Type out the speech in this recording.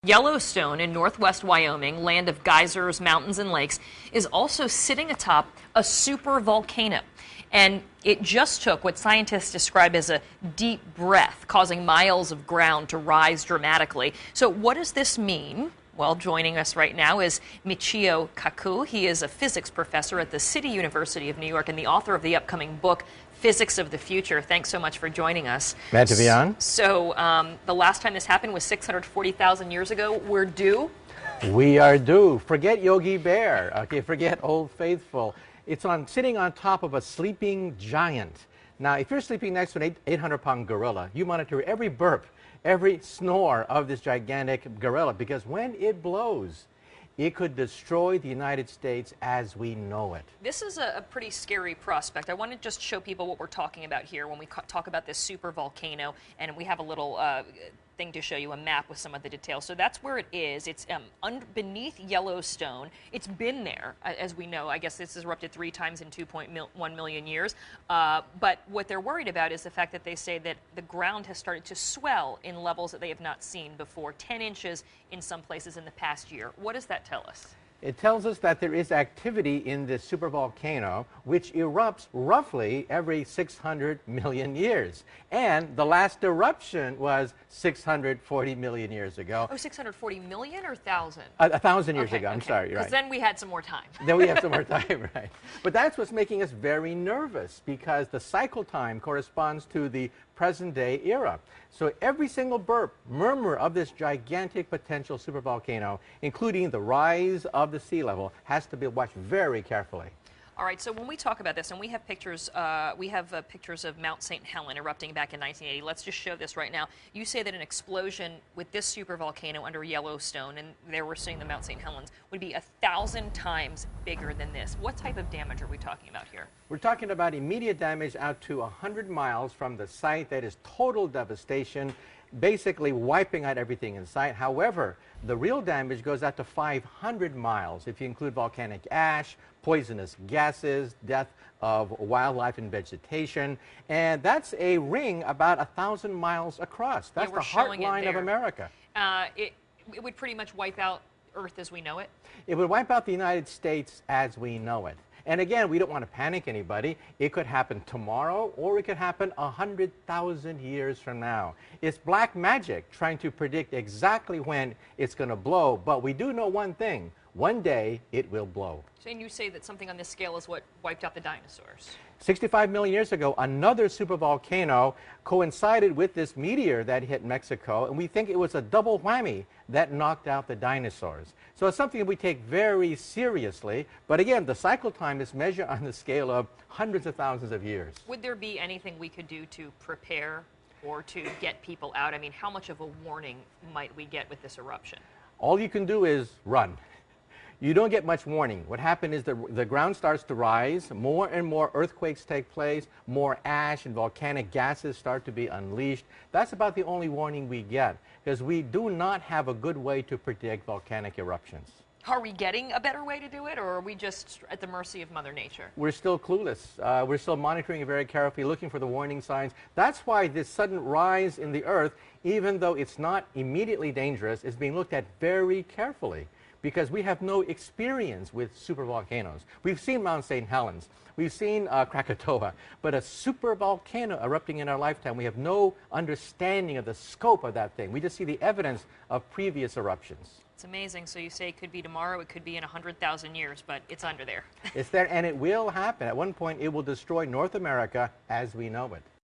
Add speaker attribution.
Speaker 1: Yellowstone in northwest Wyoming, land of geysers, mountains, and lakes, is also sitting atop a super volcano. And it just took what scientists describe as a deep breath, causing miles of ground to rise dramatically. So what does this mean? Well, joining us right now is Michio Kaku. He is a physics professor at the City University of New York and the author of the upcoming book, Physics of the Future. Thanks so much for joining us.
Speaker 2: Glad to be on.
Speaker 1: So the last time this happened was 640,000 years ago. We're due?
Speaker 2: We are due. Forget Yogi Bear. Okay, forget Old Faithful. It's sitting on top of a sleeping giant. Now, if you're sleeping next to an 800-pound gorilla, you monitor every burp, every snore of this gigantic gorilla, because when it blows, it could destroy the United States as we know it.
Speaker 1: This is a pretty scary prospect. I want to just show people what we're talking about here when we talk about this super volcano, and we have a little thing to show you, a map with some of the details. So that's where it is. It's beneath Yellowstone. It's been there, as we know. I guess this has erupted 3 times in 2.1 million years. But what they're worried about is the fact that they say that the ground has started to swell in levels that they have not seen before, 10 inches in some places in the past year. What does that tell us?
Speaker 2: It tells us that there is activity in this supervolcano, which erupts roughly every 600 million years. And the last eruption was 640 million years ago.
Speaker 1: Oh, 640 million or 1,000?
Speaker 2: 1,000 years
Speaker 1: okay,
Speaker 2: ago, I'm
Speaker 1: okay.
Speaker 2: sorry, right.
Speaker 1: Because then we had some more time.
Speaker 2: Then we have some more time, right. But that's what's making us very nervous, because the cycle time corresponds to the present-day era. So every single burp, murmur of this gigantic potential supervolcano, including the rise of the sea level, has to be watched very carefully.
Speaker 1: All right, so when we talk about this, and we have pictures, pictures of Mount St. Helen erupting back in 1980. Let's just show this right now. You say that an explosion with this supervolcano under Yellowstone, and there we're seeing the Mount St. Helens, would be 1,000 times bigger than this. What type of damage are we talking about here?
Speaker 2: We're talking about immediate damage out to 100 miles from the site. That is total devastation, basically wiping out everything in sight. However, the real damage goes out to 500 miles if you include volcanic ash, poisonous gases, death of wildlife and vegetation, and that's a ring about 1,000 miles across. That's the heartline of America.
Speaker 1: It would pretty much wipe out Earth as we know it?
Speaker 2: It would wipe out the United States as we know it. And again, we don't want to panic anybody. It could happen tomorrow, or it could happen 100,000 years from now. It's black magic trying to predict exactly when it's going to blow, but we do know one thing. One day, it will blow.
Speaker 1: So, and you say that something on this scale is what wiped out the dinosaurs.
Speaker 2: 65 million years ago, another supervolcano coincided with this meteor that hit Mexico, and we think it was a double whammy that knocked out the dinosaurs. So it's something that we take very seriously, but again, the cycle time is measured on the scale of hundreds of thousands of years.
Speaker 1: Would there be anything we could do to prepare or to get people out? I mean, how much of a warning might we get with this eruption?
Speaker 2: All you can do is run. You don't get much warning. What happened is the ground starts to rise, more and more earthquakes take place, more ash and volcanic gases start to be unleashed. That's about the only warning we get, because we do not have a good way to predict volcanic eruptions.
Speaker 1: Are we getting a better way to do it, or are we just at the mercy of Mother Nature?
Speaker 2: We're still clueless. We're still monitoring it very carefully, looking for the warning signs. That's why this sudden rise in the Earth, even though it's not immediately dangerous, is being looked at very carefully, because we have no experience with supervolcanoes. We've seen Mount St. Helens, we've seen Krakatoa, but a supervolcano erupting in our lifetime, we have no understanding of the scope of that thing. We just see the evidence of previous eruptions.
Speaker 1: It's amazing. So you say it could be tomorrow, it could be in 100,000 years, but it's under there.
Speaker 2: It's there, and it will happen. At one point, it will destroy North America as we know it.